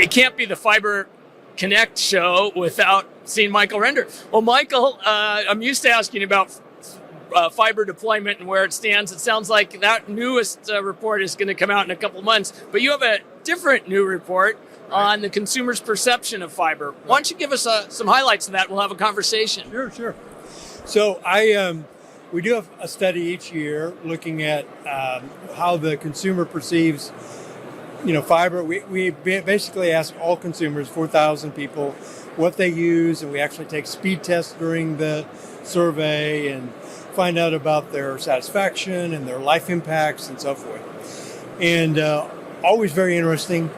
it can't be the Fiber Connect show without seeing Michael Render. Well, Michael, I'm used to asking about fiber deployment and where it stands. It sounds like that newest report is going to come out in a couple months, but you have a different new report on the consumer's perception of fiber. Why don't you give us some highlights of that? We'll have a conversation. Sure. So we do have a study each year looking at how the consumer perceives, fiber. We basically ask all consumers, 4,000 people, what they use, and we actually take speed tests during the survey and find out about their satisfaction and their life impacts and so forth. And always very interesting.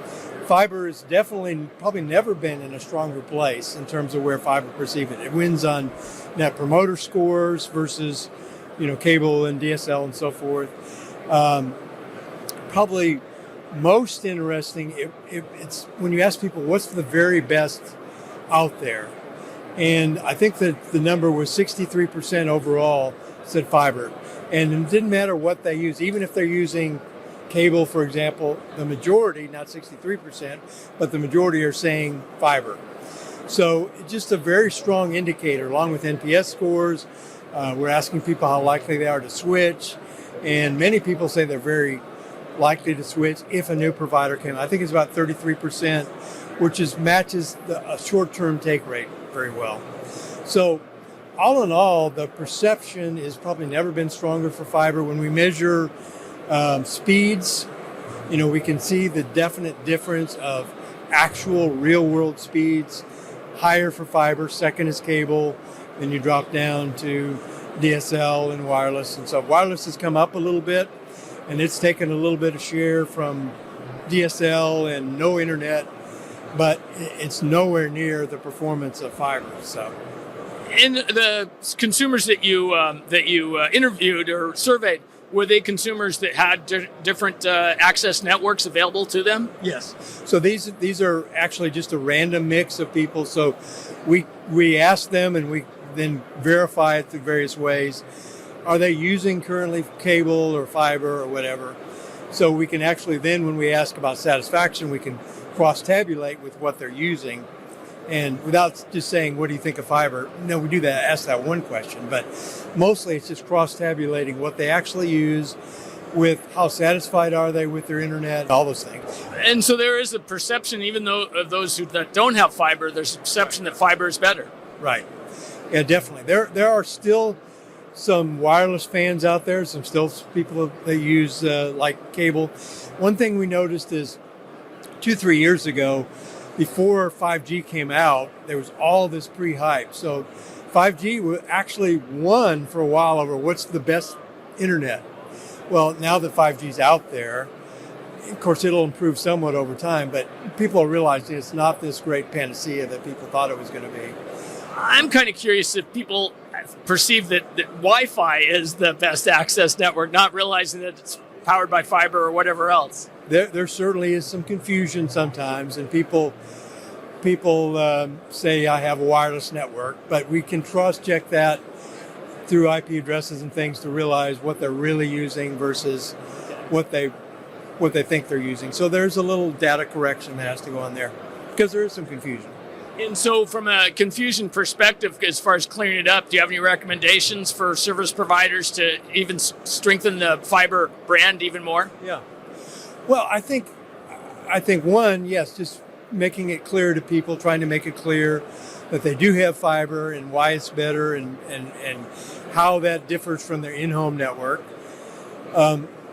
Fiber has definitely probably never been in a stronger place in terms of where fiber perceive it. It wins on net promoter scores versus, cable and DSL and so forth. Probably most interesting, it's when you ask people what's the very best out there. And I think that the number was 63% overall said fiber. And it didn't matter what they use, even if they're using cable, for example, the majority, not 63%, but the majority are saying fiber. So just a very strong indicator, along with NPS scores. We're asking people how likely they are to switch. And many people say they're very likely to switch if a new provider came. I think it's about 33%, which matches a short-term take rate very well. So all in all, the perception has probably never been stronger for fiber. When we measure speeds, we can see the definite difference of actual real-world speeds. Higher for fiber, second is cable, then you drop down to DSL and wireless. And so wireless has come up a little bit, and it's taken a little bit of share from DSL and no internet, but it's nowhere near the performance of fiber. So, in the consumers that you interviewed or surveyed, were they consumers that had different access networks available to them? Yes. So these are actually just a random mix of people. So we ask them and we then verify it through various ways. Are they using currently cable or fiber or whatever? So we can actually then, when we ask about satisfaction, we can cross-tabulate with what they're using. And without just saying, what do you think of fiber? No, we do that, ask that one question. But mostly it's just cross-tabulating what they actually use with how satisfied are they with their internet, all those things. And so there is a perception, even though of those that don't have fiber, there's a perception that fiber is better. Right. Yeah, definitely. There are still some wireless fans out there, some still people that use like cable. One thing we noticed is 2-3 years ago, before 5G came out, there was all this pre-hype. So 5G actually won for a while over what's the best internet. Well, now that 5G is out there, of course, it'll improve somewhat over time, but people are realizing it's not this great panacea that people thought it was going to be. I'm kind of curious if people perceive that Wi-Fi is the best access network, not realizing that it's powered by fiber or whatever else. There certainly is some confusion sometimes, and people say I have a wireless network, but we can cross-check that through IP addresses and things to realize what they're really using versus what they think they're using. So there's a little data correction that has to go on there because there is some confusion. And so from a confusion perspective, as far as clearing it up, do you have any recommendations for service providers to even strengthen the fiber brand even more? Yeah. Well, I think one, yes, just making it clear to people, trying to make it clear that they do have fiber and why it's better and how that differs from their in-home network.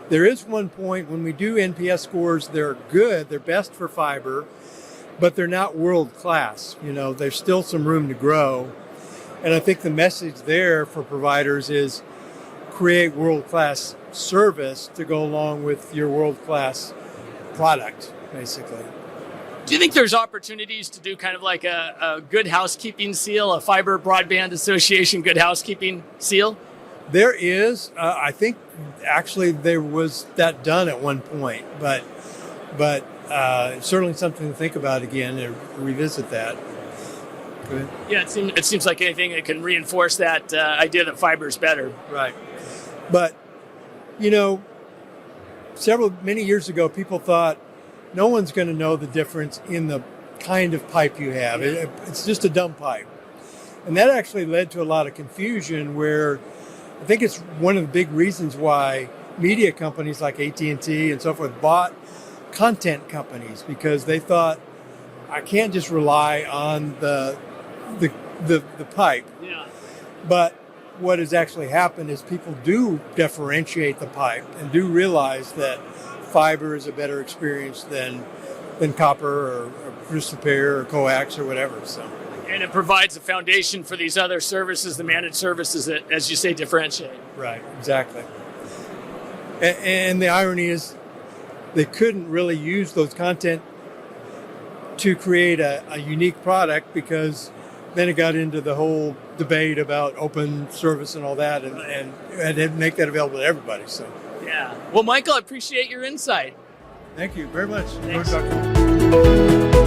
There is one point when we do NPS scores, they're good, they're best for fiber, but they're not world-class. There's still some room to grow. And I think the message there for providers is create world-class service to go along with your world-class product, basically. Do you think there's opportunities to do kind of like a good housekeeping seal, a Fiber Broadband Association good housekeeping seal? There is. I think actually there was that done at one point, but certainly something to think about again and revisit that. Go ahead. Yeah, it seems like anything that can reinforce that idea that fiber is better. Right. But, many years ago, people thought no one's going to know the difference in the kind of pipe you have. It's just a dumb pipe. And that actually led to a lot of confusion where I think it's one of the big reasons why media companies like AT&T and so forth bought content companies, because they thought, I can't just rely on the pipe. Yeah. But what has actually happened is people do differentiate the pipe and do realize that fiber is a better experience than copper or crystal pair or coax or whatever. So. And it provides a foundation for these other services, the managed services that, as you say, differentiate. Right, exactly. And the irony is they couldn't really use those content to create a unique product, because then it got into the whole debate about open service and all that, and didn't make that available to everybody. So, yeah. Well, Michael, I appreciate your insight. Thank you very much. Thanks. Good talking to you.